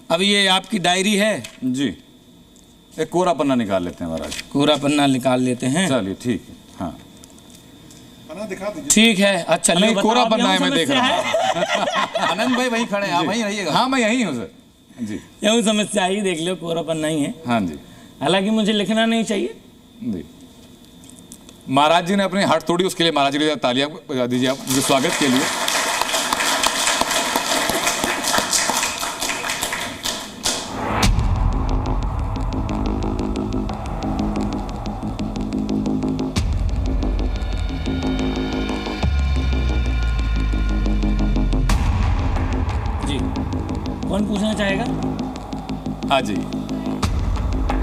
अब ये आपकी डायरी है जी, एक कोरा पन्ना निकाल लेते हैं महाराज। कोरा पन्ना निकाल लेते हैं। चलिए ठीक है। हाँ ठीक है। अच्छा नहीं, कोरा पन्ना है, मैं देख रहा हूँ। आनंद भाई वहीं खड़े हैं, आप वहीं रहिएगा। हाँ मैं यहीं हूँ सर जी। यूँ समस्या ही देख लो, कोरा पन्ना ही है। हाँ जी हालांकि मुझे लिखना नहीं चाहिए जी। महाराज जी ने अपनी हाथ तोड़ी, उसके लिए महाराज जी के तालियां बजा दीजिए आप उनके स्वागत के लिए। जी। कौन पूछना चाहेगा? हाँ जी,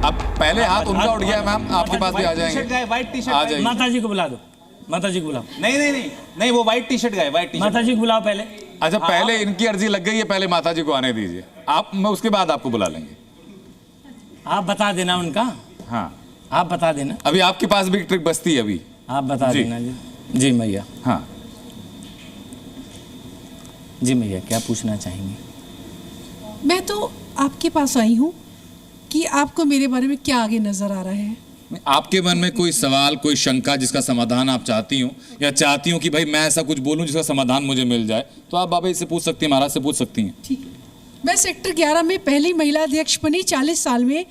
अब पहले हाथ उनका उठ गया मैम, आपके पास भी आ जाएंगे। व्हाइट टी शर्ट आ जाइए। माता जी को बुला दो, माता जी को बुलाओ। नहीं, वो व्हाइट टी शर्ट गए, व्हाइट टी शर्ट। माता जी को बुलाओ पहले। अच्छा पहले इनकी अर्जी लग गई है, पहले माता जी को आने दीजिए आप, मैं उसके बाद आपको बुला लेंगे। आप बता देना उनका, हाँ आप बता देना। अभी आपके पास भी ट्रिक बचती है अभी। आप बता जी। देना जी। जी मैया। हाँ जी मैया, क्या पूछना चाहेंगे? मैं तो आपके पास आई हूँ कि आपको मेरे बारे में क्या आगे नजर आ रहा है। आपके मन में कोई सवाल, कोई शंका जिसका समाधान आप चाहती हो, या चाहती हो कि भाई मैं ऐसा कुछ बोलूं जिसका समाधान मुझे मिल जाए, तो आप बाबा इससे पूछ सकती हैं, महाराज से पूछ सकती हैं। ठीक है। मैं सेक्टर 11 में पहली महिला अध्यक्ष बनी 40 साल में।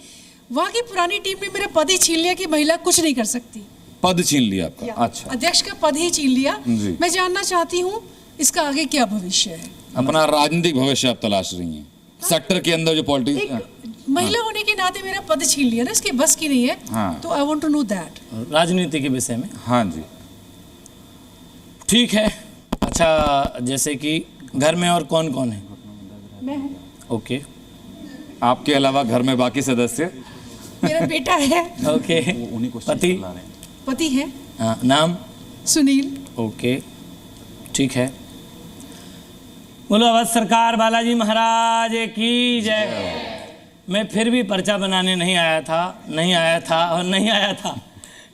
वहाँ की पुरानी टीम ने मेरा पद ही छीन लिया कि महिला कुछ नहीं कर सकती। पद छीन लिया आपका? अच्छा, अध्यक्ष का पद ही छीन लिया। जी। मैं जानना चाहती हूँ इसका आगे क्या भविष्य है। अपना राजनीतिक भविष्य आप तलाश रही हैं सेक्टर के अंदर जो पॉलिटिक्स। एक महिला होने के नाते मेरा पद छीन लिया ना, इसके बस की नहीं है। हाँ। तो I want to know that. राजनीति के विषय में? हाँ जी ठीक है। अच्छा, जैसे कि घर में और कौन कौन है? मैं हूँ। ओके आपके अलावा घर में बाकी सदस्य? मेरा बेटा है। ओके। पति? पति है। हाँ, नाम? सुनील। ओके ठीक है। बोलो अवध सरकार बालाजी महाराज की जय। मैं फिर भी पर्चा बनाने नहीं आया था,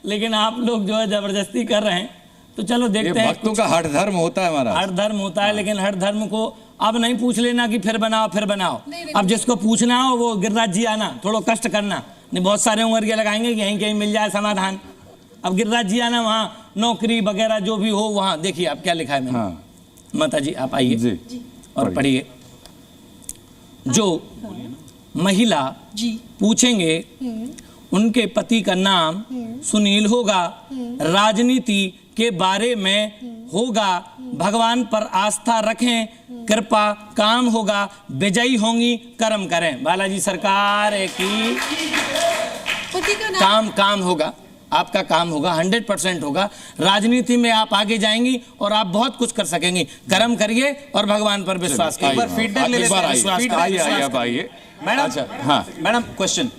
लेकिन आप लोग जो है जबरदस्ती कर रहे हैं, तो चलो देखते हैं। भक्तों का हठ धर्म होता है महाराज। हर धर्म होता है, लेकिन हर धर्म को अब नहीं पूछ लेना कि फिर बनाओ। अब जिसको पूछना हो वो गिरिराज जी आना, थोड़ा कष्ट करना नहीं। बहुत सारे उम्र के लगाएंगे कि कहीं मिल जाए समाधान। अब गिरिराज जी आना, वहाँ नौकरी वगैरह जो भी हो वहाँ देखिए आप क्या लिखा है मैंने। हाँ। माता जी आप आइए जी और पढ़िए। जो महिला जी। पूछेंगे उनके पति का नाम सुनील होगा, राजनीति के बारे में होगा, भगवान पर आस्था रखें, कृपा काम होगा, विजयी होंगी, कर्म करें। बालाजी सरकार की। पति का नाम? काम होगा, आपका काम होगा, 100% होगा। राजनीति में आप आगे जाएंगी और आप बहुत कुछ कर सकेंगी। कर्म करिए और भगवान पर विश्वास करिए। एक बार फीडबैक ले लेते हैं। आइए मैडम। अच्छा हाँ मैडम क्वेश्चन।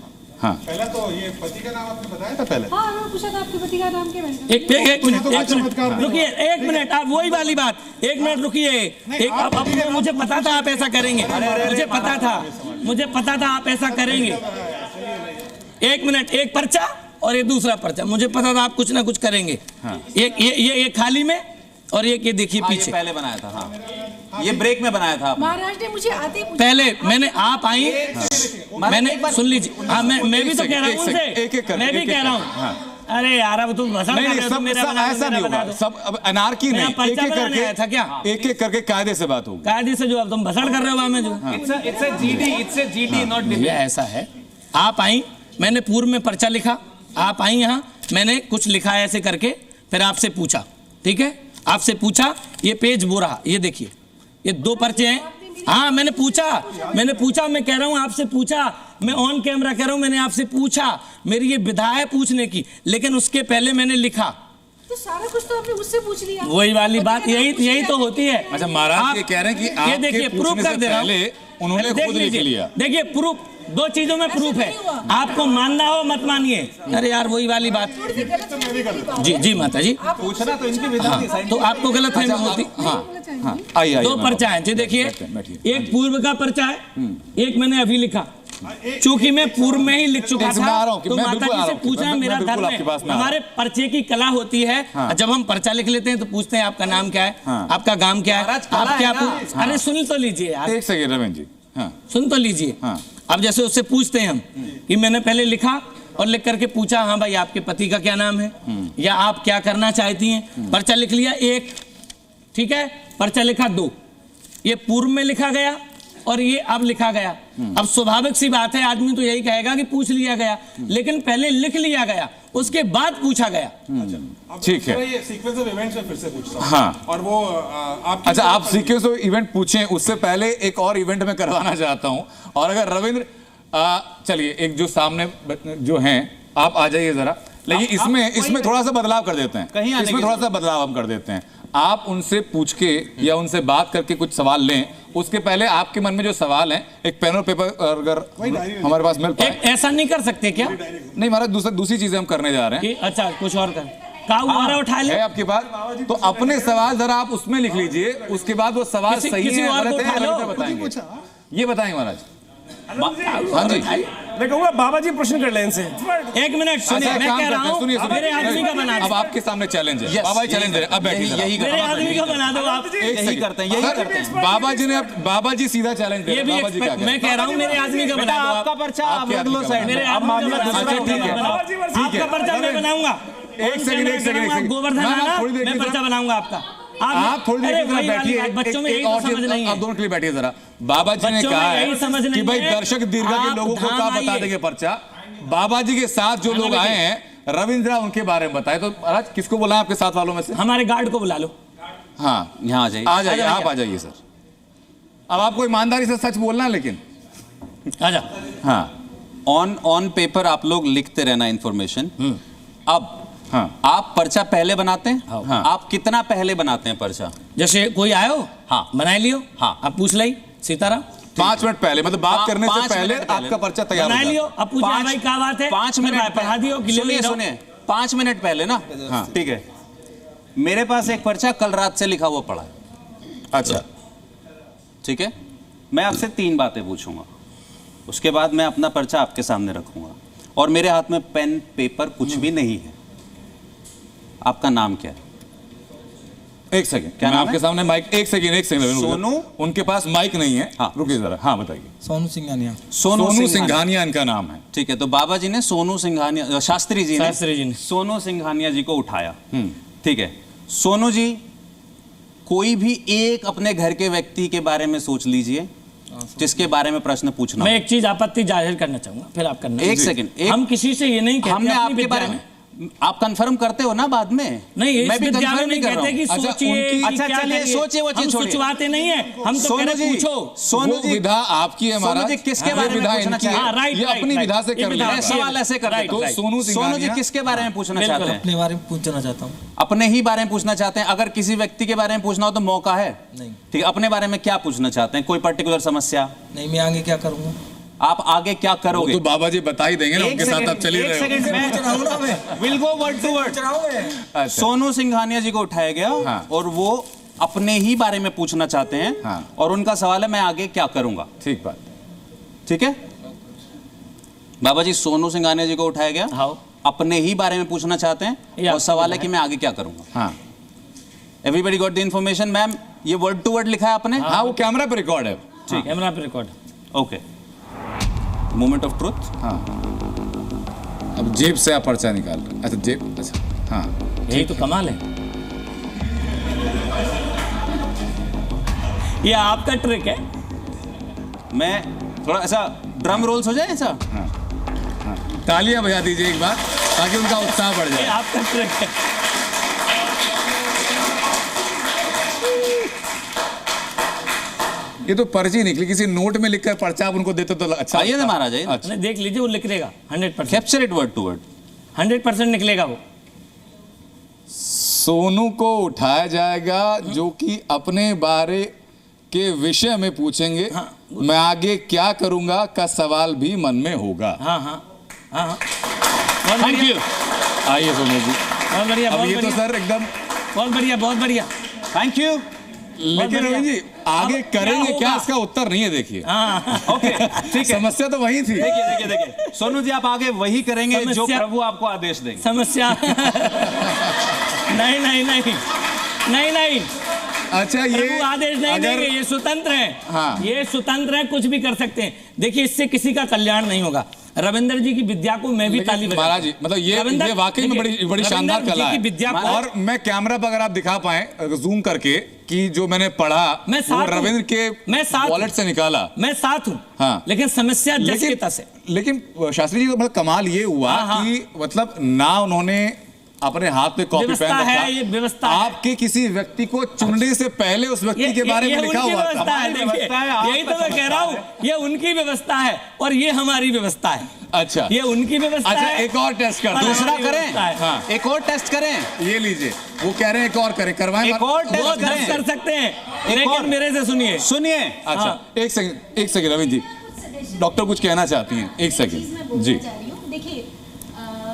हाँ पहला तो ये पति का नाम आपने बताया था पहले? हाँ, मैं पूछा था आपके पति का नाम क्या है? एक मिनट रुकिए, एक मिनट। आप वही वाली बात, एक मिनट रुकिए। अब मुझे पता था आप ऐसा करेंगे, मुझे पता था आप ऐसा करेंगे। एक मिनट, एक पर्चा और एक दूसरा पर्चा, मुझे पता था आप कुछ ना कुछ करेंगे। हाँ। एक ये खाली में और एक ये देखिए पीछे। ये पहले बनाया था। हाँ, ये ब्रेक में बनाया था आपने। महाराज ने मुझे आते ही पूछा। पहले मैंने आप आई, मैंने सुन लीजिए। हाँ, मैं भी तो कह रहा हूँ उनसे, मैं भी कह रहा हूँ। अरे यार अब तुम भसड़ कर रहे हो, तुम मेरा बना दो, ऐसा मेरा नहीं बना होगा। दो। सब अब अनारकी नहीं, एक पर्चा एक बनाने आया था क्या? करके, एक एक करके कायदे से बात होगी। कायदे से जो अब तुम भसड़ कर रहे हो वहां में जो। It's a GD नॉट ये ऐसा है, आप आई, मैंने पूर्व में पर्चा लिखा, आप आई यहाँ, मैंने कुछ लिखा ऐसे करके, फिर आपसे पूछा। ठीक है, आपसे पूछा, ये पेज वो रहा, ये देखिए, ये 2 पर्चे हैं। हाँ मैंने पूछा, मैं कह रहा हूँ आपसे पूछा, मैं ऑन कैमरा कह रहा हूँ, मैंने आपसे पूछा, मेरी ये विधा है पूछने की, लेकिन उसके पहले मैंने लिखा। तो सारा कुछ तो आपने मुझसे पूछ लिया। वही वाली बात, यही तो होती है। अच्छा महाराज ये कह रहे हैं कि ये देखिए प्रूफ कर दे रहा हूँ, उन्होंने खुद लिख लिया। देखिए प्रूफ, 2 चीजों में प्रूफ है, आपको मानना हो मत मानिए। अरे यार वही वाली बात। जी माता जी, पूछना तो इनकी विधा थी। हाँ, तो आपको गलत फहमी होती। हाँ आइए 2 पर्चा है जी, देखिए एक पूर्व का पर्चा है, एक मैंने अभी लिखा। चूंकि मैं पूर्व में ही लिख चुका था, तो माता जी से पूछना मेरा धर्म है। हमारे पर्चे की कला होती है, जब हम पर्चा लिख लेते हैं तो पूछते हैं आपका नाम क्या है, आपका गांव क्या है, आप क्या। अरे सुन तो लीजिए यार। एक सेकंड रमेश जी, हाँ। सुन तो लीजिए। हाँ। अब जैसे उससे पूछते हैं हम कि मैंने पहले लिखा और लिख करके पूछा, हाँ भाई आपके पति का क्या नाम है, या आप क्या करना चाहती हैं। पर्चा लिख लिया 1, ठीक है, पर्चा लिखा 2, ये पूर्व में लिखा गया और ये अब लिखा गया। अब स्वाभाविक सी बात है, आदमी तो यही कहेगा कि पूछ लिया गया, लेकिन पहले लिख लिया गया, उसके बाद पूछा गया। ठीक है। ये सीक्वेंस ऑफ इवेंट्स में फिर से पूछता हूँ। हाँ। और वो आप अच्छा, आप सीक्वेंस ऑफ इवेंट पूछें, उससे पहले एक और इवेंट में करवाना चाहता हूं। और अगर रविंद्र चलिए, एक जो सामने जो हैं, आप आ जाइए जरा। लेकिन इसमें थोड़ा सा बदलाव कर देते हैं, कहीं आने इसमें की थोड़ा सा बदलाव हम कर देते हैं। आप उनसे पूछ के या उनसे बात करके कुछ सवाल लें, उसके पहले आपके मन में जो सवाल हैं, एक पेन और पेपर अगर हमारे पास मिल पाए। ऐसा नहीं कर सकते क्या? नहीं महाराज, दूसरी चीजें हम करने जा रहे हैं। कि अच्छा कुछ और कर का उठा ले है आपके पास, तो अपने सवाल जरा आप उसमें लिख लीजिए, उसके बाद वो सवाल सही किसी है और को गलत है उठा लो। बताएंगे। ये बताएंगे महाराज। हाँ जी, मैं कहूँगा बाबा जी प्रश्न कर लें इनसे। 1 मिनट सुनिए, अच्छा, मैं काम कह रहा करते हैं, हूँ सुनिए, मेरे आदमी का बना अब दो, आपके सामने चैलेंज है। बाबा जी चैलेंज है, अब बैठिए जरा। मेरे आदमी का बना दो आप। यही करते हैं, यही करते हैं। बाबा जी सीधा चैलेंज दे ये रहे भी हैं। बाबा जी क्या मैं कह रहा हूँ मेरे आदमी का बेटा बना दो आपका आप। पर्चा आप रख लो साइड मेरे में। अब आदमी का मामला बना दो। अच्छा, ठीक है। आपका पर्चा मैं बनाऊंगा। एक सेकंड। आप गोवर्धन आना, थोड़ी देर मैं के पर्चा लिए बनाऊंगा आपका। आप थोड़ी देर अरे के लिए वही वाली बैठिए। बात, बच्चों में यही तो समझ नहीं आप है। दोनों के लिए बैठिए जरा। बाबा जी ने बच्चों में कहा यही समझ है नहीं कि भाई है। दर्शक दीर्घा के आप लोगों को धाम क्या बता आइए। देंगे पर्चा। बाबा जी के साथ जो लोग आए हैं, रविंद्र उनके बारे में बताए। तो महाराज किसको बोला है आपके साथ वालों में से? हमारे गार्ड को बुला लो। हाँ, यहाँ आ जाइए। आ जाइए, आप आ जाइए सर। अब आपको ईमानदारी से सच बोलना है, लेकिन आजा। हाँ ऑन पेपर आप लोग लिखते रहना इंफॉर्मेशन। अब हाँ आप पर्चा पहले बनाते हैं। हाँ। आप कितना पहले बनाते हैं पर्चा? जैसे कोई आयो, हाँ। बना लियो, हाँ। अब पूछ ली सीताराम, 5 मिनट पहले, मतलब बात करने से 5 पहले मिनट पहले। आपका पर्चा तैयार बना हो लियो, जाए। अब पूछा भाई क्या बात है, 5 मिनट पढ़ा दियो। सुनिए 5 मिनट पहले ना। हाँ। ठीक है, मेरे पास एक पर्चा कल रात से लिखा हुआ पड़ा है। अच्छा, ठीक है, मैं आपसे 3 बातें पूछूंगा, उसके बाद मैं अपना पर्चा आपके सामने रखूंगा और मेरे हाथ में पेन पेपर कुछ भी नहीं है। आपका नाम क्या है? एक सेकंड, क्या मैं नाम आपके है? सामने माइक, एक सेकंड सोनू? उनके पास माइक नहीं है। हाँ। रुकिए जरा। हाँ बताइए। सोनू सिंघानिया। सोनू सिंघानिया इनका नाम है। ठीक है, तो बाबा जी ने सोनू सिंघानिया, शास्त्री जी ने सोनू सिंघानिया जी को उठाया। ठीक है, सोनू जी कोई भी एक अपने घर के व्यक्ति के बारे में सोच लीजिए जिसके बारे में प्रश्न पूछना। मैं एक चीज आपत्ति जाहिर करना चाहूंगा, फिर आप करना। एक सेकंड, हम किसी से ये नहीं कहते हमने अपनी आपके बारे विद्या में, आप कंफर्म करते हो ना बाद में? नहीं, मैं इस भी विद्या में कंफर्म नहीं नहीं कर रहा कहते कि हूं। सोचिए कि अच्छा क्या चलिए, करिए। सोचिए वो चीज हम छोड़िए। सोचवाते नहीं है, हम तो कह सोनू रहे जी, पूछो। सोनू जी विधा आपकी है सोनू महाराज। जी किसके ये बारे में विधा पूछना इनकी है। चाहते हाँ, राइट, ये राइट, अपनी राइट। विधा से ये कर विधा लिया। है। सवाल ऐसे कर राइट, देता हूं। राइट। सोनू सोनू जी सिंघानिया किसके बारे में पूछना बिल्कुल। चाहते हैं? अपने बारे में पूछना चाहता हूँ। अपने ही बारे में पूछना चाहते हैं। अगर किसी व्यक्ति के बारे में पूछना हो तो मौका है। नहीं। ठीक है, अपने बारे में क्या पूछना चाहते हैं? कोई पर्टिकुलर समस्या? नहीं, मैं आगे क्या करूँगा? आप आगे क्या करोगे? तो बाबा जी बता ही देंगे ना, एक उनके साथ सेकंड, आप चल ही एक रहे सेकंड हो। में पूछ रहा हूँ ना मैं। Will go word to word. अच्छा। सोनू सिंघानिया जी को उठाया गया हाँ। और वो अपने ही बारे में पूछना चाहते हैं। हाँ। और उनका सवाल है मैं आगे क्या करूंगा। ठीक बात। ठीक है बाबा जी, सोनू सिंघानिया जी को उठाया गया, हाँ। अपने ही बारे में पूछना चाहते हैं और सवाल है कि मैं आगे क्या करूंगा। हाँ everybody got the information? Ma'am, ये वर्ड टू वर्ड लिखा है आपने? हाँ, वो कैमरा पे रिकॉर्ड है। ठीक, कैमरा पे record. Okay, moment of truth. हाँ, अब जेब से आप पर्चा निकाल रहे हैं। अच्छा जेब, अच्छा हाँ, यही तो कमाल है, ये आपका ट्रिक है। मैं थोड़ा ऐसा ड्रम रोल्स हो जाए ऐसा। तालियां बजा दीजिए एक बार ताकि उनका उत्साह बढ़ ये जाए। आपका ट्रिक है। ये तो पर्ची निकली, किसी नोट में लिखकर पर्चा आप उनको देते तो अच्छा। आइए ना महाराज, आइए। अच्छा, नहीं, देख लीजिए, वो लिखेगा 100%। Capture it word to word. 100% निकलेगा वो। सोनू को उठाया जाएगा जो कि अपने बारे के विषय में पूछेंगे। हाँ। मैं आगे क्या करूंगा का सवाल भी मन में होगा। हाँ हाँ हाँ हाँ, थैंक यू। आइए सोनू जी। बहुत बढ़िया, अब बहुत ये तो बढ़िया, सर एकदम, बहुत बढ़िया, बहुत बढ़िया। Thank you. लेकिन बढ़िया। रविंद्र जी आगे अब क्या करेंगे क्या, होगा? इसका उत्तर नहीं है। देखिए हाँ, ओके, ठीक है। समस्या तो वही थी। देखिए देखिए देखिए, सोनू जी आप आगे वही करेंगे जो समस्या- प्रभु आपको आदेश देंगे। समस्या नहीं नहीं नहीं नहीं नहीं, अच्छा, ये प्रभु आदेश नहीं अगर- देंगे, ये स्वतंत्र हैं। हाँ। ये स्वतंत्र हैं, कुछ भी कर सकते हैं। देखिए, इससे किसी का कल्याण नहीं होगा। रविंद्र जी की विद्या को मैं भी ताली बजाता हूं। महाराज जी, मतलब ये वाकई में बड़ी शानदार रविंद्र जी कला की है। विद्या को और मैं कैमरा पर अगर आप दिखा पाए जूम करके कि जो मैंने पढ़ा मैं वो साथ हूं। रविंद्र के मैं साथ वॉलेट हूं। से निकाला। मैं साथ हूं। हाँ। लेकिन समस्या लेकिन जसकेता से। लेकिन शास्त्री जी का मतलब कमाल ये हुआ हाँ। कि मतलब ना उन्होंने अपने हाथ पे कॉपी व्यवस्था पेन रखा, है, ये व्यवस्था है। आपके किसी व्यक्ति को चुनने से पहले उस व्यक्ति के बारे में लिखा उनकी हुआ व्यवस्था था। है, देखिए, यही तो मैं कह रहा हूँ। ये उनकी व्यवस्था है और ये हमारी व्यवस्था है। अच्छा, ये उनकी व्यवस्था अच्छा, है। एक और टेस्ट कर और दूसरा हमारी करें, व्यवस्था है। हाँ। एक और टेस्ट करें, ये लीजिए, वो कह रहे हैं एक और करें, करवाएं। एक और वो टेस्ट 10 करें। कर सकते हैं, एक लेकिन और। मेरे से सुनिए। सुनिए, अच्छा, हाँ। एक सेकंड रविंद्र जी, डॉक्टर कुछ कहना चाहती हैं, एक सेकंड जी। देखिए,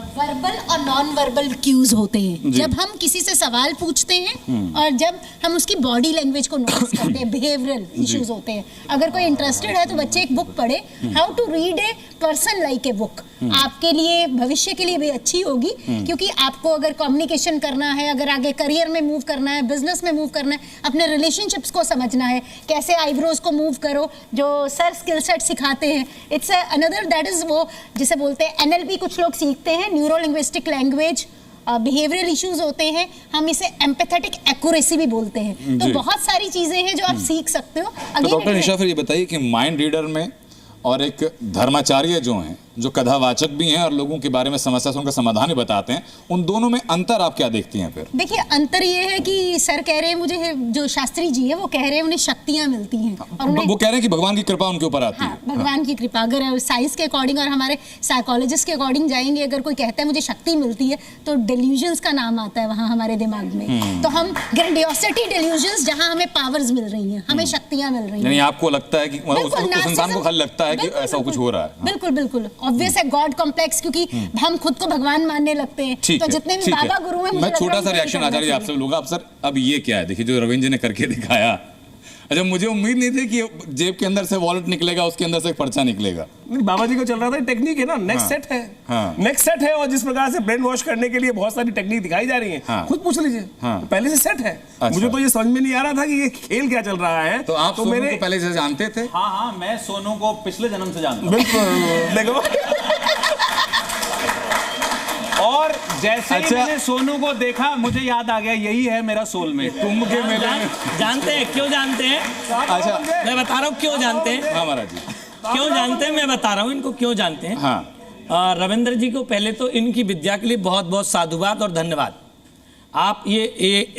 वर्बल और नॉन वर्बल क्यूज होते हैं। जब हम किसी से सवाल पूछते हैं और जब हम उसकी बॉडी लैंग्वेज को नोटिस करते हैं, बिहेवियरल इश्यूज होते हैं। अगर कोई इंटरेस्टेड है तो बच्चे एक बुक पढ़े, how to read a person like a book. आपके लिए, भविष्य के लिए भी अच्छी होगी, क्योंकि आपको अगर कम्युनिकेशन करना है, अगर आगे करियर में मूव करना है, बिजनेस में मूव करना है, अपने रिलेशनशिप्स को समझना है, कैसे आईब्रोज को मूव करो, जो सर स्किल सेट सिखाते हैं। इट्स अनदर, दैट इज वो जिसे बोलते हैं NLP। कुछ लोग सीखते हैं, neuro linguistic language, behavioural issues होते हैं, हम इसे एम्पैथेटिक एक्यूरेसी भी बोलते हैं। तो जी। बहुत सारी चीजें हैं जो आप सीख सकते हो। तो डॉक्टर निशा, फिर ये बताइए कि माइंड रीडर में और एक धर्माचार्य जो हैं, जो कथावाचक भी हैं और लोगों के बारे में समस्या से उनका समाधान भी बताते हैं, उन दोनों में अंतर आप क्या देखती हैं फिर? देखिए, अंतर ये है कि सर कह रहे हैं, मुझे जो शास्त्री जी है वो कह रहे हैं उन्हें शक्तियां मिलती हैं और उन्हें, वो कह रहे हैं कि भगवान की कृपा उनके ऊपर आती हाँ, है। भगवान की कृपा। अगर साइंस के अकॉर्डिंग और हमारे साइकोलॉजिस्ट के अकॉर्डिंग जाएंगे, अगर कोई कहता है मुझे शक्ति मिलती है, तो डेल्यूजन्स का नाम आता है वहाँ हमारे दिमाग में। तो हम ग्रैंडियोसिटी डेल्यूजन्स, जहाँ हमें पावर्स मिल रही हैं, हमें शक्तियां मिल रही हैं। यानी आपको लगता है कि उस इंसान को खाली लगता है कि बिल्कुल, ऐसा कुछ हो रहा है। बिल्कुल बिल्कुल ऑब्वियस है, गॉड कॉम्प्लेक्स, क्योंकि हम खुद को भगवान मानने लगते हैं। ठीक तो है, जितने भी ठीक है। बाबा गुरु हैं, मुझे मैं लग रहा छोटा है सा उनको रिएक्शन करना आचार्य जी चाहिए। आपसे लूंगा। अब सर, अब ये क्या है, देखिए जो रविंद्र जी ने करके दिखाया। अच्छा, मुझे उम्मीद नहीं थी कि जेब के अंदर से वॉलेट निकलेगा, उसके अंदर से एक पर्चा निकलेगा। नहीं, बाबा जी को चल रहा था, टेक्निक है ना, नेक्स्ट सेट है। हाँ। नेक्स्ट सेट है, और जिस प्रकार से ब्रेन वॉश करने के लिए बहुत सारी टेक्निक दिखाई जा रही है। हाँ। खुद पूछ लीजिए। हाँ। पहले से सेट है। अच्छा। मुझे तो ये समझ में नहीं आ रहा था कि ये खेल क्या चल रहा है। तो आप सोनू को पहले से जानते थे? हाँ हाँ, मैं सोनू को पिछले जन्म से जानता हूँ। बिल्कुल, देखो। और जैसे ही अच्छा। मैंने सोनू को देखा, मुझे याद आ गया, यही है मेरा सोलमेट। कुंभ के मेले में। जानते हैं क्यों जानते हैं? अच्छा, मैं बता रहा हूँ क्यों जानते हैं। हाँ महाराज जी, क्यों जानते हैं, मैं बता रहा हूँ इनको क्यों जानते हैं। हाँ। रविंद्र जी को पहले तो इनकी विद्या के लिए बहुत बहुत साधुवाद और धन्यवाद। आप ये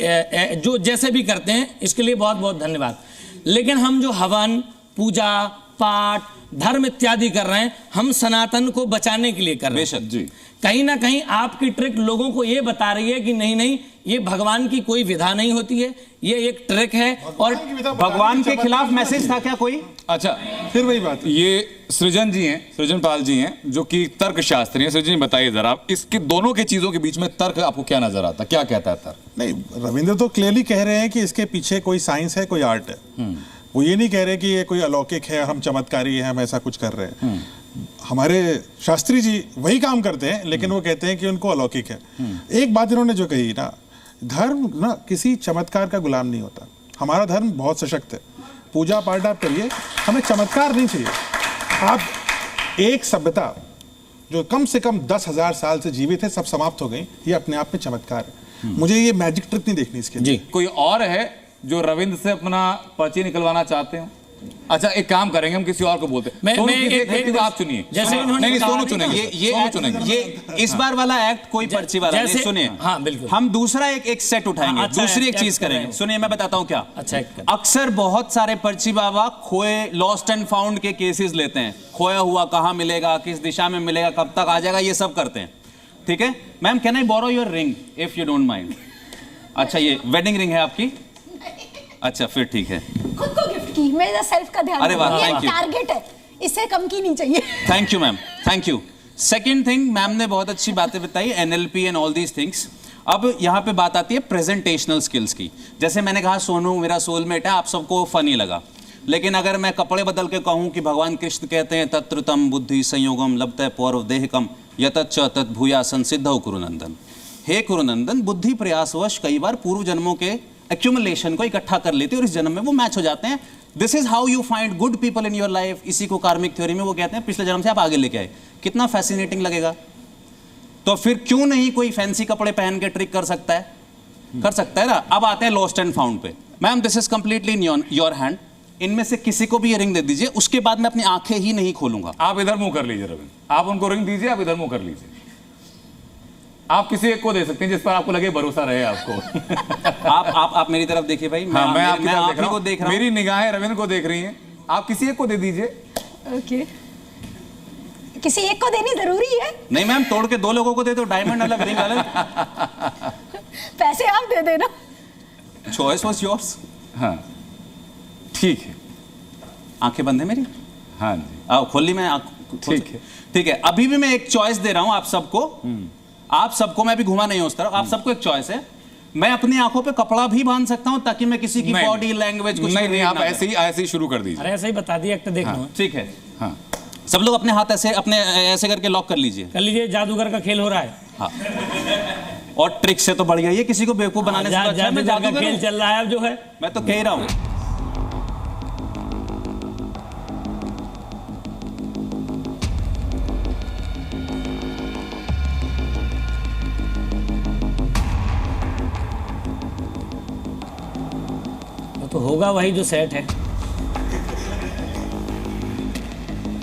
जो जैसे भी करते हैं, इसके लिए बहुत बहुत धन्यवाद। लेकिन हम जो हवन, पूजा पाठ, धर्म इत्यादि कर रहे हैं, हम सनातन को बचाने के लिए कर रहे हैं। बेशक जी। कहीं ना कहीं आपकी ट्रिक लोगों को ये बता रही है कि नहीं नहीं, ये भगवान की कोई विधा नहीं होती है, ये एक ट्रिक है। और भगवान के खिलाफ मैसेज था क्या कोई? अच्छा, फिर वही बात, ये सृजन जी हैं, सृजनपाल जी हैं, जो कि तर्कशास्त्री हैं। सृजन जी, बताइए जरा, इसके दोनों के चीजों के बीच में तर्क आपको क्या नजर आता है? क्या कहता है तर्क? नहीं, रविंद्र तो क्लियरली कह रहे हैं कि इसके पीछे कोई साइंस है, कोई आर्ट है। वो ये नहीं कह रहे कि ये कोई अलौकिक है, हम चमत्कारी हैं, हम ऐसा कुछ कर रहे हैं। हमारे शास्त्री जी वही काम करते हैं, लेकिन वो कहते हैं कि उनको अलौकिक है। एक बात इन्होंने जो कही ना, धर्म ना किसी चमत्कार का गुलाम नहीं होता। हमारा धर्म बहुत सशक्त है। पूजा पाठ आप करिए, हमें चमत्कार नहीं चाहिए। आप एक सभ्यता जो कम से कम 10,000 साल से जीवित है, सब समाप्त हो गई, ये अपने आप में चमत्कार है। मुझे ये मैजिक ट्रिक नहीं देखनी इसके। जी, कोई और है जो रविंद्र से अपना पर्ची निकलवाना चाहते हो? अच्छा, एक काम करेंगे, हम किसी और को बोलते हैं। सोनू, किसी एक व्यक्ति को आप चुनिए। जैसे इन्होंने नहीं, कहा सोनू नहीं, चुनेंगे। सोनू चुनेंगे। ये इस बार वाला एक्ट कोई पर्ची वाला नहीं। जैसे- सुनिए, हाँ, बिल्कुल। हम दूसरा एक सेट उठाएंगे, हाँ, अच्छा, दूसरी एक एक्ट चीज करेंगे। करेंगे। सुनिए, मैं बताता हूँ क्या। अच्छा, एक्ट करें। अक्सर बहुत सारे पर्ची बाबा खोए, लॉस्ट एंड फाउंड के केसेस लेते हैं। खोया हुआ कहाँ मिलेगा, किस दिशा में मिलेगा, कब तक आ जाएगा, ये सब करते हैं। ठीक है ma'am, can I borrow your ring if you don't mind? अच्छा, ये वेडिंग रिंग है आपकी? अच्छा, फिर ठीक है। खुद को गिफ्ट की, मेरा सेल्फ का ध्यान। अरे वाह, ये thank you। टारगेट है, इससे कम की नहीं चाहिए। Thank you ma'am, thank you. Second thing, ma'am ने बहुत अच्छी बातें बताई, NLP and all these things. अब यहाँ पे बात आती है प्रेजेंटेशनल स्किल्स की। जैसे मैंने कहा सोनू मेरा सोलमेट है, आप सबको फनी लगा। लेकिन अगर मैं कपड़े बदल के कहूँ कि भगवान कृष्ण कहते हैं तत्र तम बुद्धि संयोगम लब्धे पौरव देहकम यतच्च तद्भूया संसिद्धौ कुरुनंदन। हे कुरुनंदन, बुद्धि प्रयासवश कई बार पूर्व जन्मों के एक्यूमुलेशन को इकट्ठा कर लेते हैं और इस जन्म में वो मैच हो जाते हैं। This is how you find good people in your life. इसी को कार्मिक थ्योरी में वो कहते हैं पिछले जन्म से आप आगे लेके आए। कितना फैसिनेटिंग लगेगा। तो फिर क्यों नहीं कोई फैंसी कपड़े पहन के ट्रिक कर सकता है? कर सकता है ना। अब आते हैं लॉस्ट एंड फाउंड पे। Ma'am this is completely in your hand. इनमें से किसी को भी ये रिंग दे दीजिए, उसके बाद मैं अपनी आंखें ही नहीं खोलूंगा। आप इधर मुंह कर लीजिए रविंद्र, आप उनको रिंग दीजिए, आप इधर मुंह कर लीजिए। आप किसी एक को दे सकते हैं जिस पर आपको लगे भरोसा रहे आपको। आप मेरी तरफ देखिए भाई। हाँ, मैं आपकी तरफ देख रहा हूं। मेरी निगाहें रविंद्र को देख रही हैं। आप किसी एक को दे दीजिए। ओके, किसी एक को देनी जरूरी है? नहीं मैम, तोड़ के 2 लोगों को दे दो, डायमंड अलग रिंग अलग। पैसे आप दे देना। Choice was yours. हाँ ठीक है। आंखें बंद है मेरी? हाँ जी। आओ खोल ली मैं। ठीक है, ठीक है। अभी भी मैं एक चॉइस दे रहा हूं आप सबको। आप सबको, मैं भी घुमा नहीं हूं उस तरफ, आप सबको एक चॉइस है। मैं अपनी आंखों पे कपड़ा भी बांध सकता हूं ताकि मैं किसी की बॉडी लैंग्वेज कुछ नहीं, आप ऐसे ही शुरू कर दीजिए। अरे ऐसे ही बता दिया, एक्ट देखना। ठीक है। हाँ सब लोग अपने हाथ ऐसे करके लॉक कर लीजिए। कर लीजिए, जादूगर का खेल हो रहा है। हाँ। और ट्रिक से तो बढ़ गया ये, किसी को बेवकूफ बनाने से तो अच्छा है मैं जादूगर का जादूगर खेल हूं। चल रहा है अब जो है। मैं तो कह ही रहा हूं। तो होगा वही जो सेट है,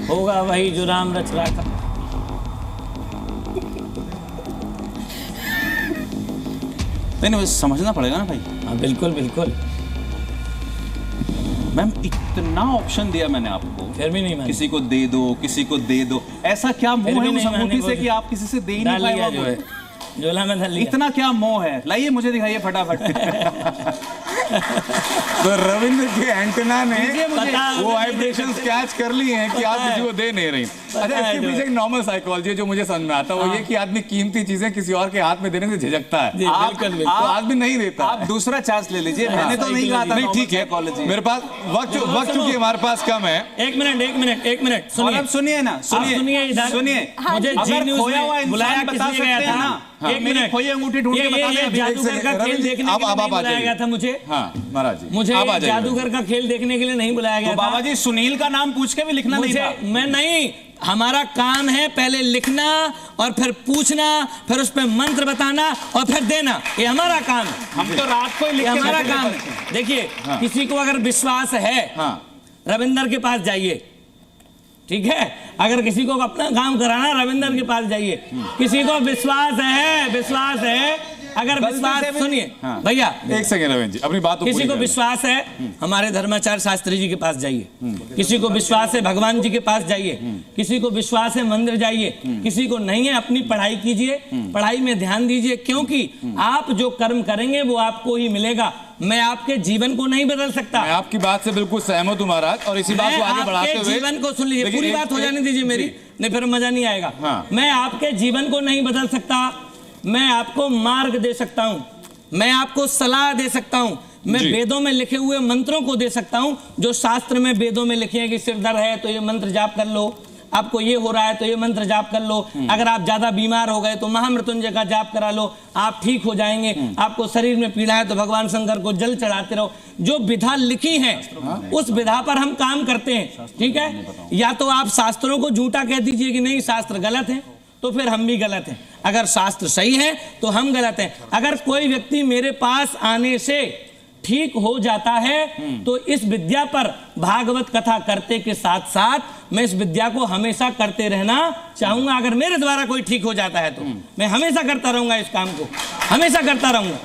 होगा वही जो राम रच रहा था। नहीं, समझना पड़ेगा ना भाई। हाँ बिल्कुल बिल्कुल। मैम इतना ऑप्शन दिया मैंने आपको, फिर भी नहीं माने। किसी को दे दो, किसी को दे दो। ऐसा क्या मोह है उस अंगूठी से कि आप किसी से दे ही नहीं पाए? जो है झोला में डाल लिया। इतना क्या मोह है? लाइए मुझे दिखाइए फटाफट। तो रविंद्र के एंटेना ने मुझे वो वाइब्रेशंस कैच कर ली हैं कि आप किसी को दे नहीं रही। अच्छा, इसके पीछे एक नॉर्मल साइकोलॉजी है जो मुझे समझ में आता है, वो ये कि आदमी कीमती चीजें किसी और के हाथ में देने से झिझकता है। तो आदमी नहीं देता। आप दूसरा चांस ले लीजिए। मैंने तो नहीं कहा था। नहीं ठीक है, मेरे पास वक्त चूंकि हमारे पास कम है। एक मिनट सुनिए ना, सुनिए इधर सुनिए। मुझे जी न्यूज़ में बुलाया बता किसने गया सकते हैं था? ना। एक मिनट, खोई अंगूठी ढूंढ के बता दें। जादूगर का खेल देखने के लिए नहीं बुलाया गया था मुझे। हाँ महाराज जी, मुझे जादूगर का खेल देखने के लिए नहीं बुलाया गया था। बाबा जी सुनील का नाम पूछ के भी लिखना नहीं था। मैं नहीं, हमारा काम है पहले लिखना और फिर पूछना, फिर उस पर मंत्र बताना और फिर देना। ये हमारा काम है। हम तो रात को लिख के हमारा काम है। देखिए, किसी को अगर विश्वास है, रविंदर के पास जाइए। ठीक है, अगर किसी को अपना काम कराना, रविंदर के पास जाइए। किसी को विश्वास है, अगर विश्वास, सुनिए भैया एक सेकंड रविंद्र जी, अपनी बात किसी को विश्वास है, हमारे धर्माचार्य शास्त्री जी के पास जाइए। किसी को विश्वास है, भगवान जी के पास जाइए। किसी को विश्वास है, मंदिर जाइए। किसी को नहीं है, अपनी पढ़ाई कीजिए, पढ़ाई में ध्यान दीजिए, क्योंकि आप जो कर्म करेंगे वो आपको ही मिलेगा। मैं आपके जीवन को नहीं बदल सकता। मैं आपकी बात से बिल्कुल सहमत हूँ महाराज, और इसी बात को आगे बढ़ाते हुए जीवन को सुन लीजिए, पूरी बात हो जाने दीजिए मेरी, नहीं फिर मजा नहीं आएगा। मैं आपके जीवन को नहीं बदल सकता, मैं आपको मार्ग दे सकता हूं, मैं आपको सलाह दे सकता हूं, मैं वेदों में लिखे हुए मंत्रों को दे सकता हूं। जो शास्त्र में वेदों में लिखे हैं कि सिर दर्द है तो ये मंत्र जाप कर लो, आपको ये हो रहा है तो ये मंत्र जाप कर लो, अगर आप ज्यादा बीमार हो गए तो महामृत्युंजय का जाप करा लो, आप ठीक हो जाएंगे। आपको शरीर में पीड़ा है तो भगवान शंकर को जल चढ़ाते रहो। जो विधा लिखी है उस विधा पर हम काम करते हैं। ठीक है, या तो आप शास्त्रों को झूठा कह दीजिए कि नहीं शास्त्र गलत है, तो फिर हम भी गलत हैं। अगर शास्त्र सही है तो हम गलत हैं। अगर कोई व्यक्ति मेरे पास आने से ठीक हो जाता है तो इस विद्या पर भागवत कथा करते के साथ साथ मैं इस विद्या को हमेशा करते रहना चाहूंगा। अगर मेरे द्वारा कोई ठीक हो जाता है तो मैं हमेशा करता रहूंगा, इस काम को हमेशा करता रहूंगा।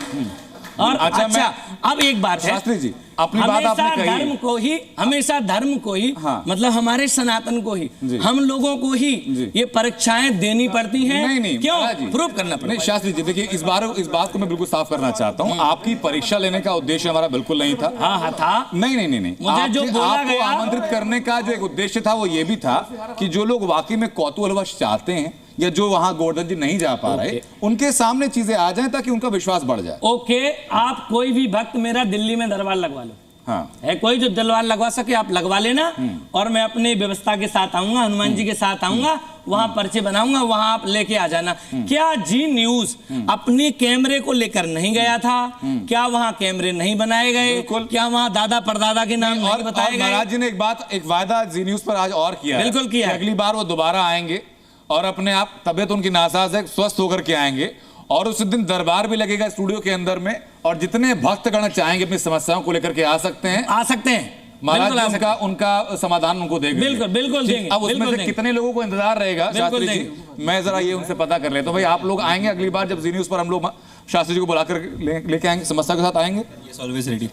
और अच्छा अब एक बात है शास्त्री जी, अपनी बात आपने कही, धर्म को ही हमेशा धर्म को ही मतलब हमारे सनातन को ही हम लोगों को ही ये परीक्षाएं देनी पड़ती हैं। नहीं क्यों प्रूव करना पड़ता है? शास्त्री जी देखिए, इस बात को मैं बिल्कुल साफ करना चाहता हूँ। आपकी परीक्षा लेने का उद्देश्य हमारा बिल्कुल नहीं था। हाँ था। नहीं मुझे जो बोला गया, आपको आमंत्रित करने का जो एक उद्देश्य था वो ये भी था कि जो लोग वाकई में कौतूहलवश चाहते हैं या जो वहां गोवर्धन जी नहीं जा पा रहे, उनके सामने चीजें आ जाएं ताकि उनका विश्वास बढ़ जाए। ओके, आप कोई भी भक्त मेरा दिल्ली में दरबार लगवा लो, हाँ। है कोई जो तलवार लगवा सके आप लगवा लेना, और मैं अपनी व्यवस्था के साथ आऊंगा, हनुमान जी के साथ आऊंगा, वहां पर्चे बनाऊंगा, वहां आप लेके आ जाना। क्या जी न्यूज अपने कैमरे को लेकर नहीं गया था? क्या वहां कैमरे नहीं बनाए गए? क्या वहां दादा परदादा के नाम नहीं बताए गए? महाराज जी ने एक वायदा जी न्यूज पर आज और किया है। बिल्कुल किया है। अगली बार वो दोबारा आएंगे और अपने आप, तबियत उनकी नासाज है, स्वस्थ होकर के आएंगे, और उस दिन दरबार भी लगेगा स्टूडियो के अंदर में, और जितने भक्तगण चाहेंगे अपनी समस्याओं को लेकर के आ सकते हैं। महाराज जी उनका समाधान उनको देंगे। बिल्कुल बिल्कुल देंगे। अब उसमें से कितने लोगों को इंतजार रहेगा शास्त्री जी, मैं जरा ये उनसे पता कर लेता हूं। भाई आप लोग आएंगे अगली बार जब जी न्यूज पर हम लोग शास्त्री जी को बुलाकर लेके आएंगे, समस्या के साथ आएंगे? Always ready.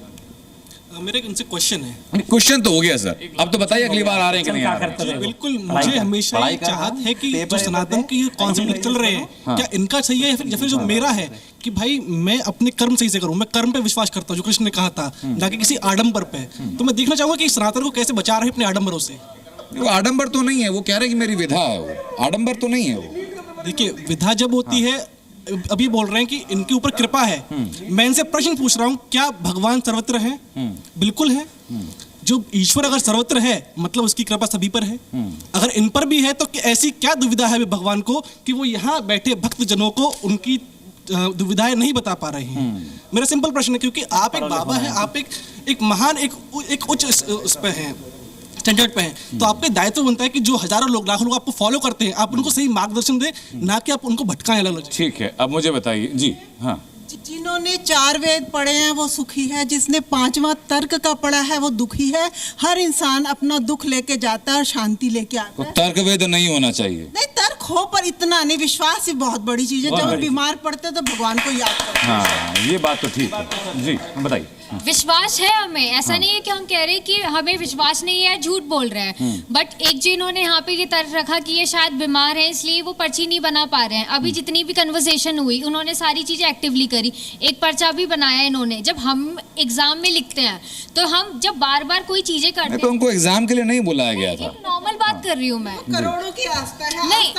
मेरा एक उनसे क्वेश्चन है। क्वेश्चन तो हो गया सर, अब तो बताइए अगली बार आ रहे हैं कि नहीं आ रहे हैं? बिल्कुल, मुझे हमेशा ये चाहत है कि जो सनातन के ये कॉन्सेप्ट चल रहे हैं, क्या इनका सही है या फिर जो मेरा है कि भाई मैं अपने कर्म सही से करूं, मैं कर्म पे विश्वास करता हूं, जो कृष्ण ने कहा था, जाके किसी आडंबर पे। तो मैं देखना चाहूंगा कि सनातन को कैसे बचा रहे हैं अपने आडंबरों से। वो आडंबर तो नहीं है, वो कह रहे हैं कि मेरी विधा है, वो आडंबर तो नहीं है वो। देखिए, विधा जब होती है, अभी बोल रहे हैं कि इनके ऊपर कृपा है, मैं इनसे प्रश्न पूछ रहा हूं, क्या भगवान सर्वत्र है? बिल्कुल है। जो ईश्वर अगर सर्वत्र है मतलब उसकी कृपा सभी पर है। अगर इन पर भी है तो ऐसी क्या दुविधा है भगवान को कि वो यहाँ बैठे भक्त जनों को उनकी दुविधाएं नहीं बता पा रहे हैं? मेरा सिंपल प्रश्न है, क्योंकि आप एक बाबा हैं, आप एक महान एक उच्च उस पे हैं, स्टैंडर्ड पे हैं, तो आपका दायित्व बनता है कि जो हजारों लोग लाखों लोग आपको फॉलो करते हैं, आप उनको सही मार्गदर्शन दें, ना कि आप उनको भटकाएं अलग। ठीक है, अब मुझे बताइए जी। हाँ, जिन्होंने 4 वेद पढ़े हैं वो सुखी है, जिसने 5वां तर्क का पढ़ा है वो दुखी है। हर इंसान अपना दुख लेके जाता है और शांति लेके आता है। तो तर्क वेद नहीं होना चाहिए? नहीं, तर्क हो पर इतना नहीं, विश्वास ही बहुत बड़ी चीज है। जब बीमार पड़ते हैं तो भगवान को याद करते हैं। हाँ, ये बात तो ठीक है जी, बताइए। विश्वास है हमें, ऐसा नहीं है कि हम कह रहे हैं कि हमें विश्वास नहीं है, झूठ बोल रहे हैं, बट एक जी इन्होंने यहाँ पे ये तर्क रखा कि ये शायद बीमार हैं इसलिए वो पर्ची नहीं बना पा रहे हैं। अभी जितनी भी कन्वर्सेशन हुई उन्होंने सारी चीजें एक्टिवली करी, एक पर्चा भी बनाया इन्होंने। जब हम एग्जाम में लिखते हैं तो हम जब बार बार कोई चीजें करते हैं, तो उनको एग्जाम के लिए नहीं बुलाया गया था। नॉर्मल बात कर रही हूँ मैं, करोड़ों की आस्था है। नहीं,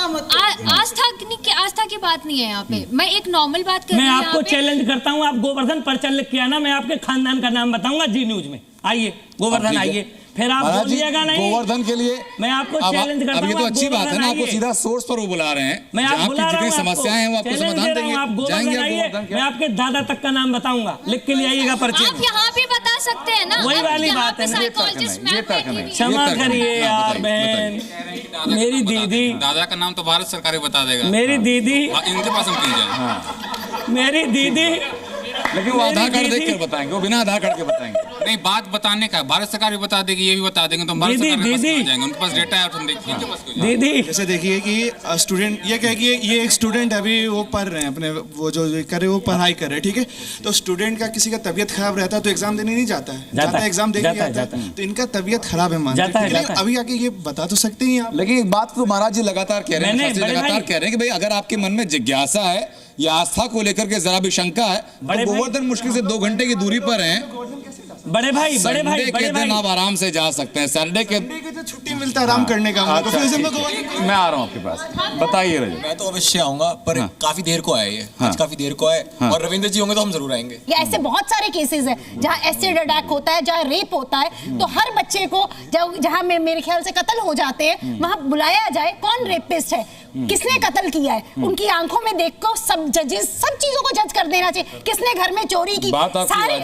आस्था की बात नहीं है यहाँ पे, मैं एक नॉर्मल बात कर रही मैं हूँ। आपको चैलेंज करता हूँ, आप गोवर्धन पर्चा लिख के आना, मैं आपके खानदान का नाम बताऊंगा जी न्यूज में। आइए गोवर्धन, आइए, फिर आप बोलिएगा नहीं। गोवर्धन के लिए मैं आपको चैलेंज करता हूं। अब ये तो अच्छी बात है ना, आपको सीधा सोर्स पर वो बुला रहे हैं। मैं आपको बुला रहा हूं, समस्याएं हैं वो आपको समाधान देंगे। आप गोवर्धन आइए, मैं आपके दादा तक का नाम बताऊंगा, लिख के ले आइएगा पर्चे। आप यहाँ भी बता सकते हैं ना, वही वाली बात है। क्षमा करिए यार बहन, मेरी दीदी, दादा का नाम तो भारत सरकार बता देगा। मेरी दीदी, इनके पास हम क्यों जाएं? मेरी दीदी, लेकिन वो आधार कार्ड देख कर बताएंगे, वो बिना आधार कार्ड के बताएंगे। नहीं, बात बताने का भारत सरकार भी बता देगी, ये भी बता देंगे, तो भारत सरकार के पास क्यों जाएंगे? उनके पास डेटा है, तो देखिए दीदी। जैसे देखिए कि स्टूडेंट ये कह कि ये एक स्टूडेंट अभी वो पढ़ रहे हैं, अपने वो जो कर रहे वो पढ़ाई कर रहे हैं, ठीक है। तो स्टूडेंट का किसी का तबीयत खराब रहता है तो एग्जाम देने नहीं जाता है, एग्जाम देने जाता है। तो इनका तबीयत खराब है मानते हैं, लेकिन अभी आके ये बता तो सकते हैं आप। लेकिन एक बात तो महाराज जी लगातार कह रहे हैं, लगातार कह रहे हैं कि भाई अगर आपके मन में जिज्ञासा है या आस्था को लेकर के जरा भी शंका है, तो गोवर्धन मुश्किल से 2 घंटे की दूरी पर हैं। बड़े भाई के दिन आप आराम से जा सकते हैं, सैटरडे के छुट्टी मिलता है आराम करने का। मैं आ रहा हूँ आपके पास, बताइए। मैं तो अवश्य आऊंगा, पर काफी देर को आए ये, आज काफी देर को आए, और रविंद्र जी होंगे तो हम जरूर आएंगे। या ऐसे बहुत सारे केसेस हैं जहाँ एसिड अटैक होता है, जहाँ रेप होता है, तो हर बच्चे को जहाँ मेरे ख्याल से कत्ल हो जाते हैं वहाँ बुलाया जाए, कौन रेपिस्ट है, किसने कत्ल किया है, उनकी आंखों में देख कर सब जजेस सब चीजों को जज कर देना चाहिए। किसने घर में चोरी की, सारे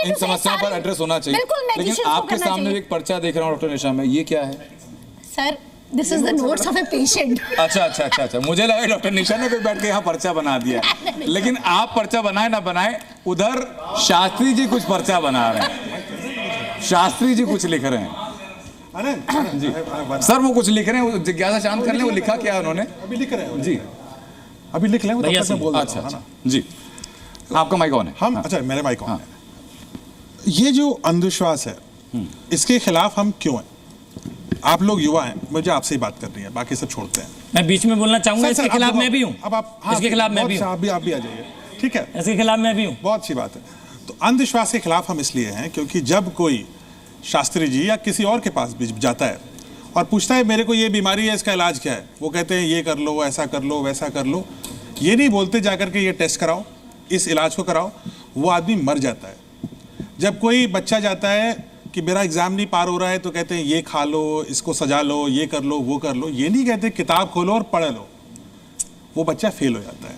इन समस्याओं पर एड्रेस होना चाहिए। लेकिन आपके सामने एक पर्चा देख रहा हूँ डॉक्टर निशा में, ये क्या है? Sir, this is the notes of a patient. अच्छा, मुझे लगा डॉक्टर निशा ने कोई बैठ के यहाँ पर्चा बना दिया। लेकिन आप पर्चा बनाए ना बनाए, उधर शास्त्री जी कुछ पर्चा बना रहे हैं, शास्त्री जी कुछ लिख रहे हैं। जी सर, वो कुछ लिख रहे हैं, वो जिज्ञासा शांत कर लें, वो लिखा क्या है उन्होंने? अभी लिख रहे हैं जी, अभी लिख लें। अच्छा जी, आपका माइक ऑन है। हम अच्छा, मेरे माइक ऑन है। ये जो अंधविश्वास है, इसके खिलाफ हम क्यों हैं? आप लोग युवा हैं, मुझे आपसे ही बात करनी है, बाकी सब छोड़ते हैं। मैं बीच में बोलना चाहूंगा, इसके खिलाफ मैं भी हूँ। अब आप इसके खिलाफ मैं भी हूँ। आप भी आ जाइए, ठीक है? इसके खिलाफ मैं भी हूँ। बहुत अच्छी बात है। तो अंधविश्वास के खिलाफ हम इसलिए हैं क्योंकि जब कोई शास्त्री जी या किसी और के पास भी जाता है और पूछता है मेरे को ये बीमारी है, इसका इलाज क्या है, वो कहते हैं ये कर लो, ऐसा कर लो, वैसा कर लो। ये नहीं बोलते जाकर के ये टेस्ट कराओ, इस इलाज को कराओ, वो आदमी मर जाता है। जब कोई बच्चा जाता है कि मेरा एग्जाम नहीं पार हो रहा है तो कहते हैं ये खा लो, इसको सजा लो, ये कर लो, वो कर लो। ये नहीं कहते किताब खोलो और पढ़ लो, वो बच्चा फेल हो जाता है।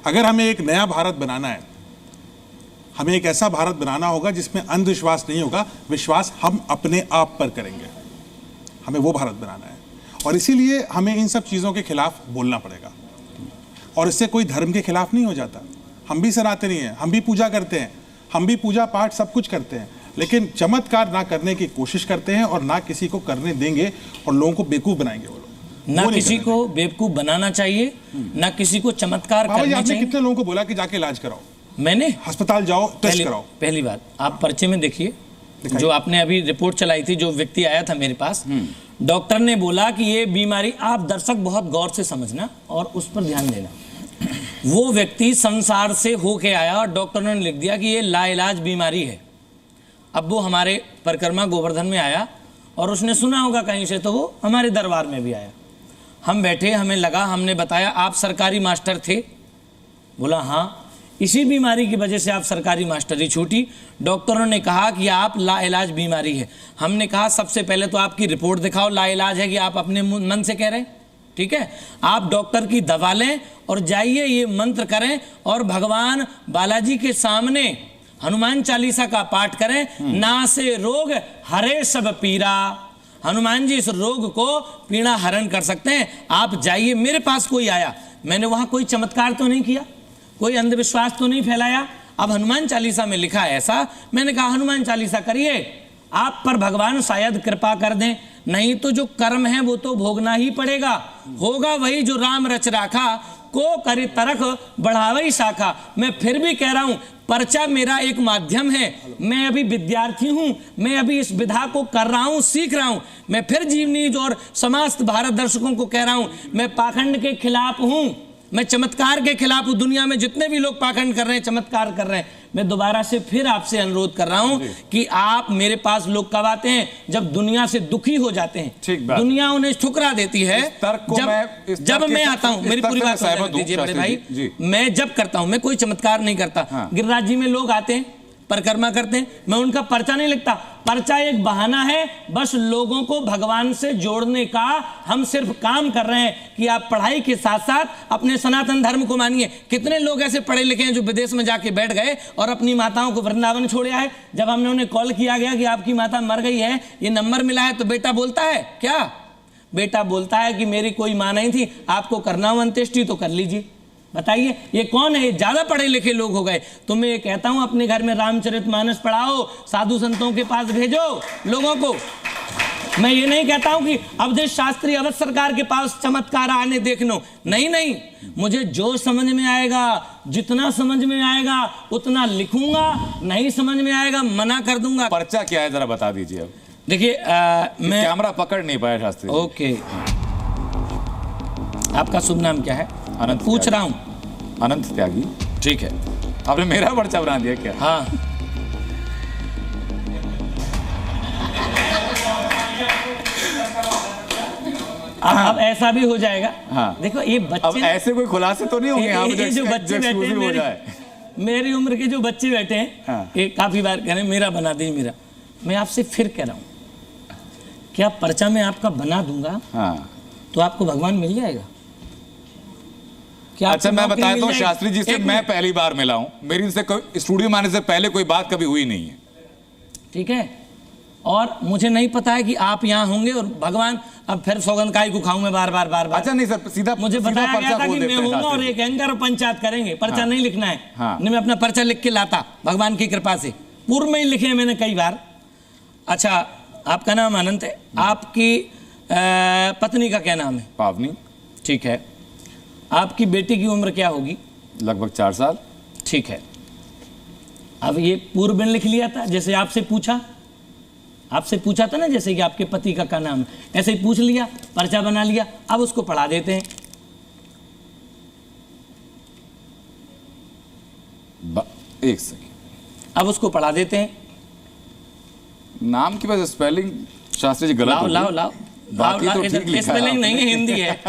अगर हमें एक नया भारत बनाना है, हमें एक ऐसा भारत बनाना होगा जिसमें अंधविश्वास नहीं होगा, विश्वास हम अपने आप पर करेंगे। हमें वो भारत बनाना है और इसीलिए हमें इन सब चीज़ों के खिलाफ बोलना पड़ेगा। और इससे कोई धर्म के खिलाफ नहीं हो जाता। हम भी सनातनी हैं, हम भी पूजा करते हैं, हम भी पूजा पाठ सब कुछ करते हैं, लेकिन चमत्कार ना करने की कोशिश करते हैं और ना किसी को करने देंगे और लोगों को बेवकूफ बनाएंगे। वो लोग ना किसी को बेवकूफ बनाना चाहिए, ना किसी को चमत्कार करना चाहिए। कितने लोगों को बोला कि जाके इलाज कराओ? मैंने अस्पताल जाओ, टेस्ट कराओ। पहली बात आप पर्चे में देखिए, जो आपने अभी रिपोर्ट चलाई थी, जो व्यक्ति आया था मेरे पास, डॉक्टर ने बोला कि ये बीमारी, आप दर्शक बहुत गौर से समझना और उस पर ध्यान देना, वो व्यक्ति संसार से होके आया और डॉक्टर ने लिख दिया कि ये लाइलाज बीमारी है। अब वो हमारे परिक्रमा गोवर्धन में आया और उसने सुना होगा कहीं से, तो वो हमारे दरबार में भी आया। हम बैठे, हमें लगा, हमने बताया आप सरकारी मास्टर थे? बोला हाँ, इसी बीमारी की वजह से आप सरकारी मास्टरी छूटी। डॉक्टरों ने कहा कि आप लाइलाज बीमारी है। हमने कहा सबसे पहले तो आपकी रिपोर्ट दिखाओ, लाइलाज है कि आप अपने मन से कह रहे हैं? ठीक है, आप डॉक्टर की दवा लें और जाइए ये मंत्र करें और भगवान बालाजी के सामने हनुमान चालीसा का पाठ करें। ना से रोग हरे सब पीरा, हनुमान जी इस रोग को पीड़ा हरण कर सकते हैं। आप जाइए। मेरे पास कोई आया, मैंने वहां कोई चमत्कार तो नहीं किया, कोई अंधविश्वास तो नहीं फैलाया। अब हनुमान चालीसा में लिखा है ऐसा, मैंने कहा हनुमान चालीसा करिए, आप पर भगवान शायद कृपा कर दें, नहीं तो जो कर्म है वो तो भोगना ही पड़ेगा। होगा वही जो राम रच राखा, को करे तरख बढ़ावई शाखा। मैं फिर भी कह रहा हूं, पर्चा मेरा एक माध्यम है, मैं अभी विद्यार्थी हूं, मैं अभी इस विधा को कर रहा हूं, सीख रहा हूं। मैं फिर जीवनीज और समस्त भारत दर्शकों को कह रहा हूं, मैं पाखंड के खिलाफ हूं, मैं चमत्कार के खिलाफ हूं। दुनिया में जितने भी लोग पाखंड कर रहे हैं, चमत्कार कर रहे हैं, मैं दोबारा से फिर आपसे अनुरोध कर रहा हूं कि आप मेरे पास लोग कब आते हैं? जब दुनिया से दुखी हो जाते हैं, दुनिया उन्हें ठुकरा देती है। जब मैं आता हूं, मेरी पूरी बात समझ दीजिए बड़े भाई, मैं जब करता हूं, मैं कोई चमत्कार नहीं करता। गिरिराज जी में लोग आते हैं, परिक्रमा करते हैं, मैं उनका पर्चा नहीं लिखता। पर्चा एक बहाना है बस लोगों को भगवान से जोड़ने का। हम सिर्फ काम कर रहे हैं कि आप पढ़ाई के साथ साथ अपने सनातन धर्म को मानिए। कितने लोग ऐसे पढ़े लिखे हैं जो विदेश में जाके बैठ गए और अपनी माताओं को वृंदावन छोड़े आए। जब हमने उन्हें कॉल किया गया कि आपकी माता मर गई है, ये नंबर मिला है, तो बेटा बोलता है क्या? बेटा बोलता है कि मेरी कोई मां नहीं थी, आपको करना हो अंत्येष्टि तो कर लीजिए। बताइए ये कौन है? ज्यादा पढ़े लिखे लोग हो गए। तो मैं ये कहता हूं, अपने घर में रामचरितमानस पढ़ाओ, साधु संतों के पास भेजो लोगों को। मैं ये नहीं कहता हूं कि अवधेश शास्त्री अवध सरकार के पास चमत्कार आने देख लो, नहीं नहीं, मुझे जो समझ में आएगा, जितना समझ में आएगा उतना लिखूंगा, नहीं समझ में आएगा मना कर दूंगा। पर्चा क्या है जरा बता दीजिए। अब देखिए मैं कैमरा पकड़ नहीं पाया शास्त्री। ओके, आपका शुभ नाम क्या है? अनंत पूछ रहा हूं। अनंत त्यागी। ठीक है, आपने मेरा पर्चा बना दिया क्या? हाँ। अब ऐसा भी हो जाएगा। हाँ। देखो ये बच्चे, अब ऐसे कोई खुलासे तो नहीं होंगे ये जो बच्चे बैठे हैं, मेरी उम्र के जो बच्चे बैठे हैं, हाँ। ये काफी बार कह रहे हैं मेरा बना दीजिए मेरा। मैं आपसे फिर कह रहा हूं, क्या पर्चा में आपका बना दूंगा, हाँ, तो आपको भगवान मिल जाएगा? अच्छा मैं बताता हूँ शास्त्री जी से, मैं पहली बार मिला हूं, मेरी इनसे स्टूडियो में आने से पहले कोई बात कभी हुई नहीं है। ठीक है, और मुझे नहीं पता है कि आप यहाँ होंगे और भगवान, अब फिर सौगंध काय को खाऊं मैं बार बार। अच्छा नहीं सर, सीधा मुझे बताया गया था कि मैं होऊंगा और एक एंकर पंचायत करेंगे। पर्चा नहीं लिखना है। नहीं, मैं अपना पर्चा लिख के लाता भगवान की कृपा से, पूर्व में ही लिखे हैं मैंने कई बार। अच्छा, आपका नाम अनंत है, आपकी पत्नी का क्या नाम है? पावनी। ठीक है, आपकी बेटी की उम्र क्या होगी? लगभग 4 साल। ठीक है, अब ये पूर्व में लिख लिया था, जैसे आपसे पूछा था ना, जैसे कि आपके पति का क्या नाम है, ऐसे ही पूछ लिया, पर्चा बना लिया। अब उसको पढ़ा देते हैं। एक सेकंड, अब उसको पढ़ा देते हैं। नाम की वजह स्पेलिंग शास्त्री जी गलत लाओ। बाकी तो ठीक लिखा है स्पेलिंग नहीं है, हिंदी है।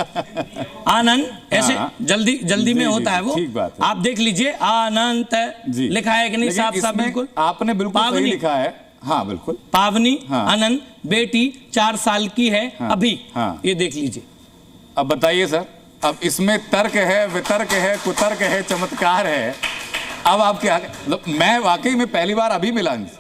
आनंद ऐसे जल्दी जल्दी में होता है वो, ठीक बात है। आप देख लीजिए आनंद लिखा है कि नहीं, साफ साफ बिल्कुल आपने बिल्कुल सही लिखा है। हाँ बिल्कुल। पावनी आनंद बेटी 4 साल की है अभी। ये देख लीजिए। अब बताइए सर, अब इसमें तर्क है, वितर्क है, कुतर्क है, चमत्कार है। अब आप क्या, मतलब मैं वाकई में पहली बार अभी मिला इनसे।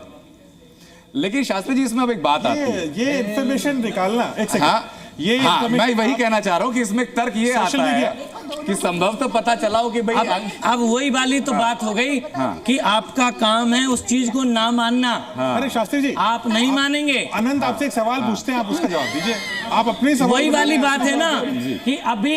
लेकिन शास्त्री जी इसमें अब एक बात आती है, ये इंफॉर्मेशन निकालना एक सेकंड। हाँ, ये मैं वही कहना चाह रहा हूँ कि इसमें तर्क ये आता है कि संभव तो पता चला हो कि भाई अब वही वाली तो बात हो गई कि आपका काम है उस चीज को ना मानना। अरे शास्त्री जी, आप नहीं मानेंगे। अनंत आपसे एक सवाल पूछते हैं, आप उसका जवाब दीजिए। आप अपने सवाल, वही वाली बात है ना कि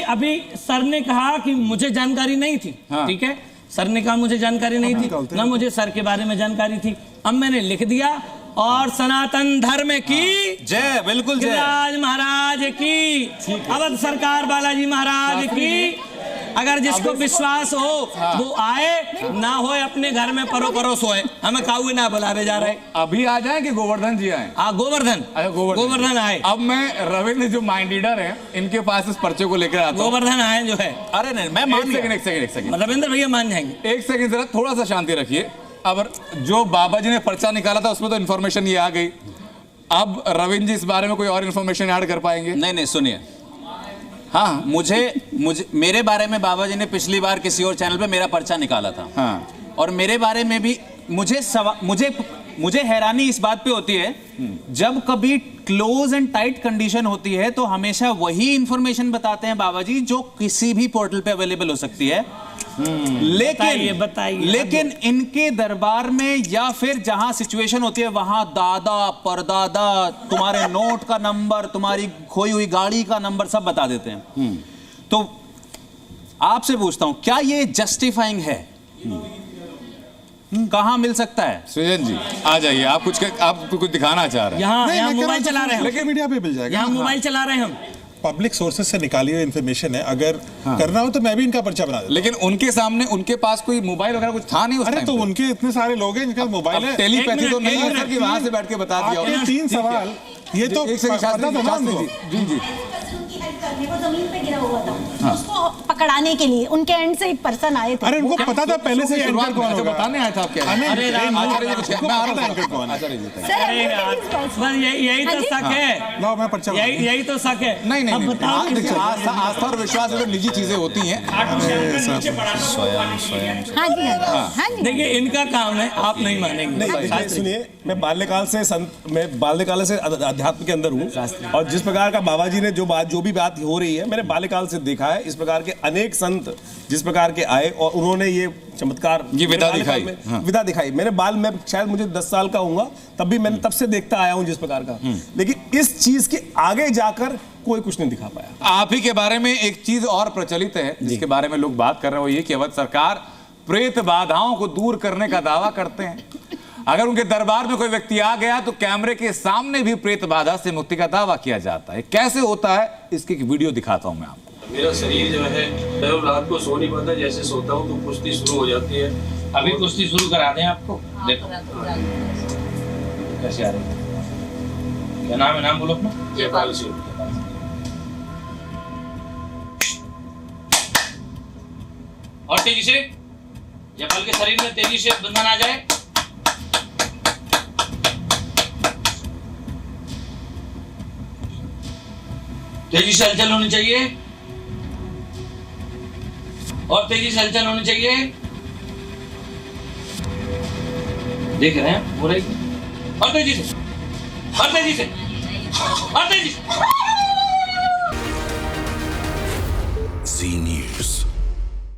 अभी सर ने कहा कि मुझे जानकारी नहीं थी। ठीक है, सर ने कहा मुझे जानकारी नहीं थी, ना मुझे सर के बारे में जानकारी थी। अब मैंने लिख दिया, और सनातन धर्म की जय, बिल्कुल जय, राज महाराज की, अवध सरकार बालाजी महाराज की। अगर जिसको विश्वास हो वो आए, ना हो अपने घर में परो सोए। हमें काऊ ना बुलावे जा रहे। अभी आ जाए कि गोवर्धन जी आए? गोवर्धन, गोवर्धन आए। अब मैं रविंद्र जो माइंड रीडर है, इनके पास इस पर्चे को लेकर आता हूं। गोवर्धन आए जो है। अरे नहीं, मैं मान गया। एक सेकंड रविंद्र भैया मान जाएंगे। एक सेकंड जरा थोड़ा सा शांति रखिए। अब जो बाबा जी ने पर्चा निकाला था उसमें तो इन्फॉर्मेशन ये आ गई। अब रविंद्र जी इस बारे में कोई और इन्फॉर्मेशन ऐड कर पाएंगे? नहीं, सुनिए। हाँ, मुझे मेरे बारे में बाबा जी ने पिछली बार किसी और चैनल पे मेरा पर्चा निकाला था। हाँ। और मेरे बारे में भी मुझे हैरानी इस बात पे होती है, जब कभी क्लोज एंड टाइट कंडीशन होती है तो हमेशा वही इंफॉर्मेशन बताते हैं बाबा जी जो किसी भी पोर्टल पे अवेलेबल हो सकती है। लेकिन इनके दरबार में या फिर जहां सिचुएशन होती है वहां दादा परदादा, तुम्हारे नोट का नंबर, तुम्हारी खोई हुई गाड़ी का नंबर सब बता देते हैं। तो आपसे पूछता हूं, क्या ये जस्टिफाइंग है? कहां मिल सकता है? सृजन जी आ जाइए, आप कुछ दिखाना चाह रहे हैं। यहाँ मोबाइल चला रहे हैं, लेकिन मीडिया पे मिल जाएगा। यहाँ मोबाइल चला रहे हैं हम। पब्लिक सोर्सेज से निकाली हुई इन्फॉर्मेशन है, अगर करना हो तो मैं भी इनका पर्चा बना देता। लेकिन उनके सामने उनके पास कोई मोबाइल वगैरह कुछ था नहीं उस टाइम। अरे तो उनके इतने सारे लोग हैं, इनका मोबाइल है। टेलीपैथी तो नहीं है कि वहां से बैठ के बता दिया। 3 सवाल ये तो जी करने को जमीन पे गिरा हुआ था, उसको पकड़ाने के लिए उनके एंड से एक पर्सन आए थे। अरे उनको पता था पहले से एंकर कौन होगा? बताने आया था आप क्या? अरे आचार्य जी मैं आ रहा हूं कौन? आचार्य जी बस यही तो शक है। लो मैं पर्चा, यही तो शक है। नहीं, आस्था और विश्वास जो निजी चीजें होती हैं। हाँ जी, देखिए इनका काम है, आप नहीं मानेंगे। सुनिए, मैं बाल्यकाल से अध्यात्म के अंदर हूँ, और जिस प्रकार का बाबा जी ने जो भी बात हो रही है, मैंने बाल्यकाल से देखा है। इस प्रकार के अनेक संत जिस प्रकार के आए और उन्होंने ये चमत्कार, ये विदा दिखाई। मैं शायद मुझे 10 साल का हूँगा, तब भी मैंने तब से देखता आया हूँ जिस प्रकार का। लेकिन इस चीज के आगे जाकर कोई कुछ नहीं दिखा पाया। आप ही के बारे में एक चीज और प्रचलित है जिसके बारे में लोग बात कर रहे हैं, वो ये कि अवध सरकार प्रेत बाधाओं को दूर करने का दावा करते हैं। अगर उनके दरबार में कोई व्यक्ति आ गया तो कैमरे के सामने भी प्रेत बाधा से मुक्ति का दावा किया जाता है। कैसे होता है इसकी एक वीडियो दिखाता हूं मैं आपको। मेरा शरीर जो है रात को सो नहीं पाता, जैसे सोता हूं तो कुश्ती शुरू हो जाती है। अभी कुश्ती शुरू करा दें आपको। देखो कैसे आ रही है। क्या नाम है? नाम बोलो अपना। जयपाल सिंह। और तेजी से जयपाल के शरीर में तेजी से बंधन आ जाए। तेजी से हलचल होनी चाहिए, और तेजी से हलचल होनी चाहिए। देख रहे हैं हो रही, और तेजी से, और तेजी से, और तेजी से।